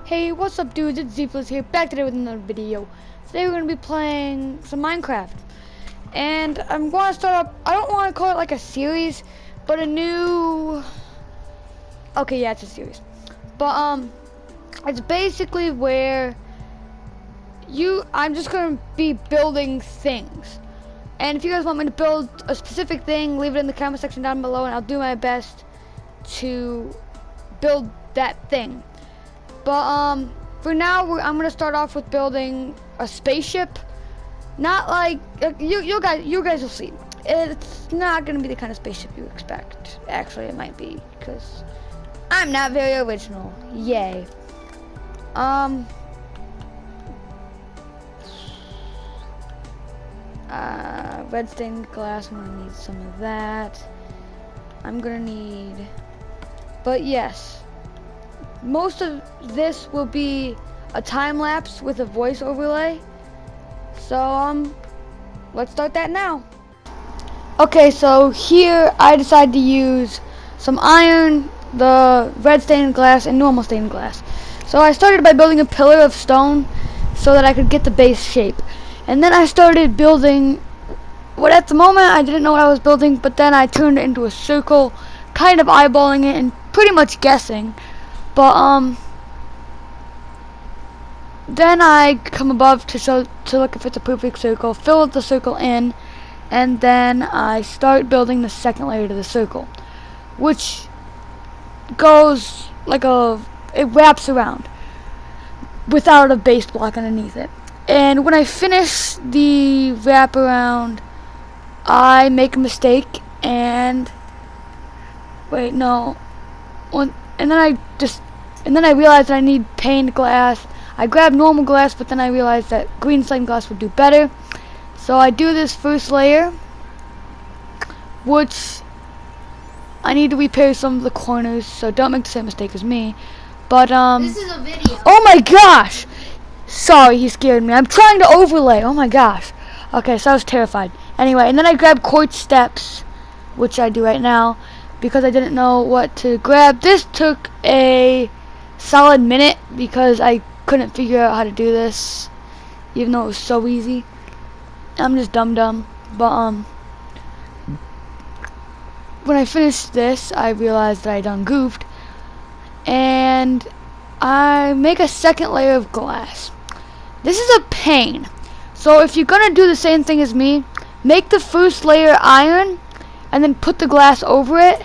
Hey, what's up dudes, it's Zeephless here, back today with another video. Today we're going to be playing some Minecraft. And I'm going to start up, I don't want to call it like a series, but a new... Okay, yeah, it's a series. But, it's basically where I'm just going to be building things. And if you guys want me to build a specific thing, leave it in the comment section down below and I'll do my best to build that thing. But for now, I'm gonna start off with building a spaceship. Not like you guys will see. It's not gonna be the kind of spaceship you expect. Actually, it might be because I'm not very original. Yay. Red stained glass. I'm gonna need some of that. I'm gonna need. But yes. Most of this will be a time lapse with a voice overlay. So let's start that now. Okay, so here I decided to use some iron, the red stained glass, and normal stained glass. So I started by building a pillar of stone so that I could get the base shape. And then I started building what at the moment I didn't know what I was building, but then I turned it into a circle, kind of eyeballing it and pretty much guessing. But then I come above to look if it's a perfect circle, fill the circle in, and then I start building the second layer to the circle, which goes like it wraps around without a base block underneath it. And when I finish the wraparound, I make a mistake and and then I realized that I need painted glass. I grabbed normal glass, but then I realized that green stained glass would do better. So I do this first layer, which I need to repair some of the corners, so don't make the same mistake as me. But this is a video. Oh my gosh! Sorry, he scared me. I'm trying to overlay. Oh my gosh. Okay, so I was terrified. Anyway, and then I grabbed quartz steps, which I do right now, because I didn't know what to grab. This took a solid minute because I couldn't figure out how to do this, even though it was so easy. I'm just dumb. But when I finished this, I realized that I done goofed, and I make a second layer of glass. This is a pain. So if you're gonna do the same thing as me, make the first layer iron, and then put the glass over it,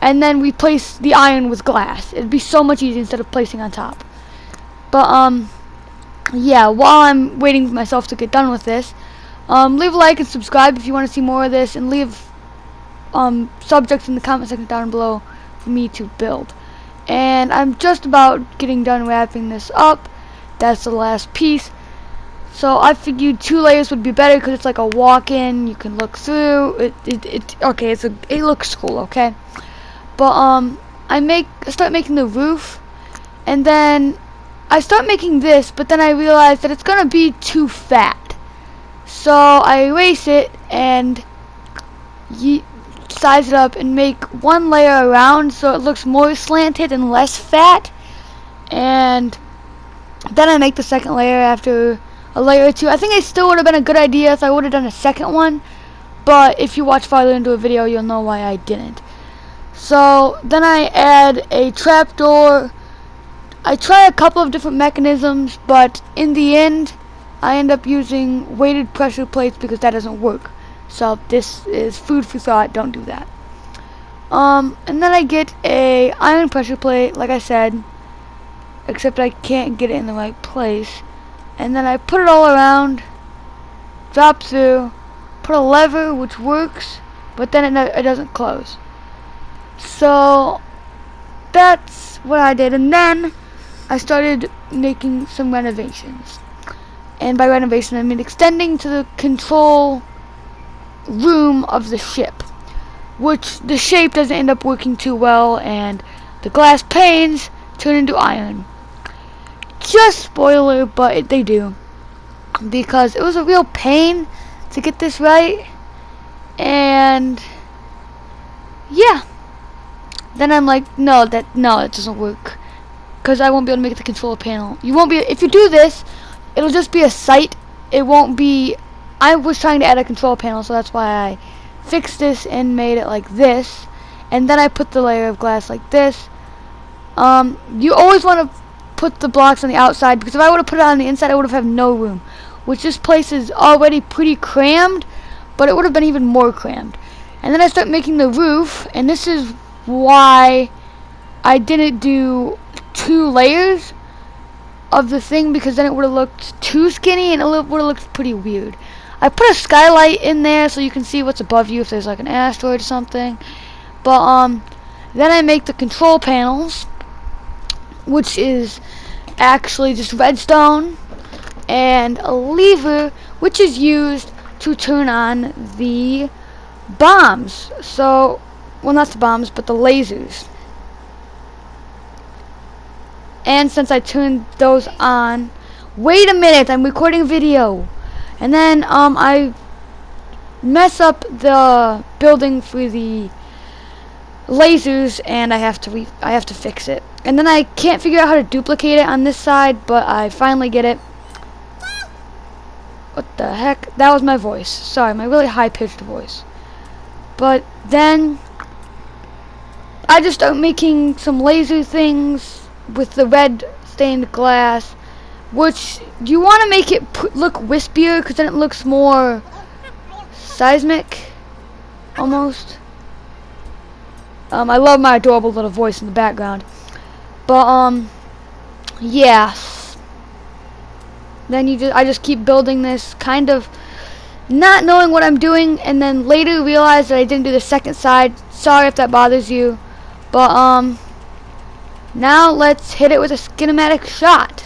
and then replace the iron with glass. It'd be so much easier instead of placing on top. But yeah, while I'm waiting for myself to get done with this, leave a like and subscribe if you want to see more of this, and leave subjects in the comment section down below for me to build. And I'm just about getting done wrapping this up. That's the last piece. So I figured 2 layers would be better because it's like a walk-in. You can look through. It looks cool. Okay. But I start making the roof, and then I start making this, but then I realize that it's gonna be too fat. So I erase it and size it up and make 1 layer around so it looks more slanted and less fat. And then I make the second layer after a layer or 2. I think it still would have been a good idea if I would have done a second one, but if you watch farther into a video, you'll know why I didn't. So then I add a trapdoor. I try a couple of different mechanisms, but in the end, I end up using weighted pressure plates because that doesn't work. So this is food for thought. Don't do that. And then I get a iron pressure plate, like I said, except I can't get it in the right place. And then I put it all around, drop through, put a lever which works, but then it doesn't close. So that's what I did, and then I started making some renovations. And by renovation, I mean extending to the control room of the ship, which the shape doesn't end up working too well, and the glass panes turn into iron. Just spoiler, but they do, because it was a real pain to get this right. And yeah, then I'm like, no, it doesn't work. because I won't be able to make the controller panel. You won't be, if you do this, it'll just be a sight. It won't be, I was trying to add a control panel, so that's why I fixed this and made it like this. And then I put the layer of glass like this. You always want to put the blocks on the outside, because if I would have put it on the inside, I would have had no room. Which this place is already pretty crammed, but it would have been even more crammed. And then I start making the roof, and this is why I didn't do 2 layers of the thing, because then it would have looked too skinny and it would have looked pretty weird. I put a skylight in there so you can see what's above you if there's like an asteroid or something. But then I make the control panels, which is actually just redstone and a lever, which is used to turn on the bombs. So, well, not the bombs, but the lasers. And since I turned those on, wait a minute, I'm recording a video. And then I mess up the building for the lasers, and I have to fix it. And then I can't figure out how to duplicate it on this side, but I finally get it. What the heck? That was my voice. Sorry, my really high-pitched voice. But then I just start making some laser things with the red stained glass, which you want to make it look wispier, because then it looks more seismic, almost. I love my adorable little voice in the background. But yeah. Then I just keep building this, kind of not knowing what I'm doing, and then later realize that I didn't do the second side. Sorry if that bothers you. But now let's hit it with a schematic shot.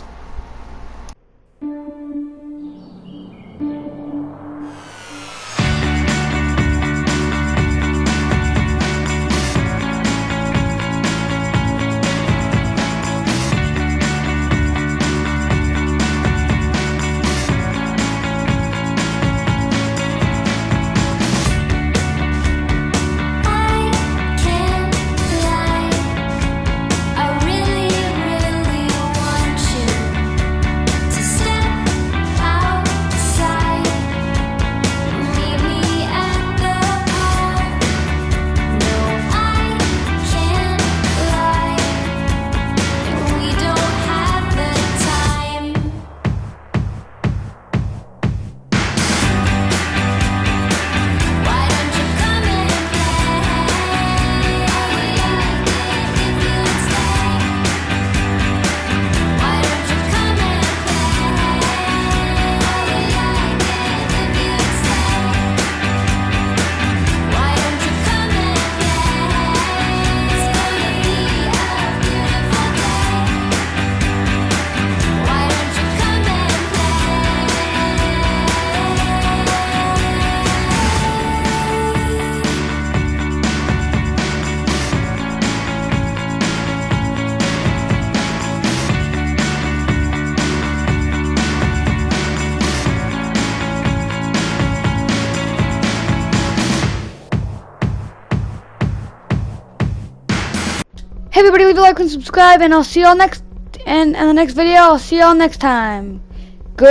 Hey everybody, leave a like and subscribe, and I'll see y'all next, and in the next video, I'll see y'all next time. Goodbye!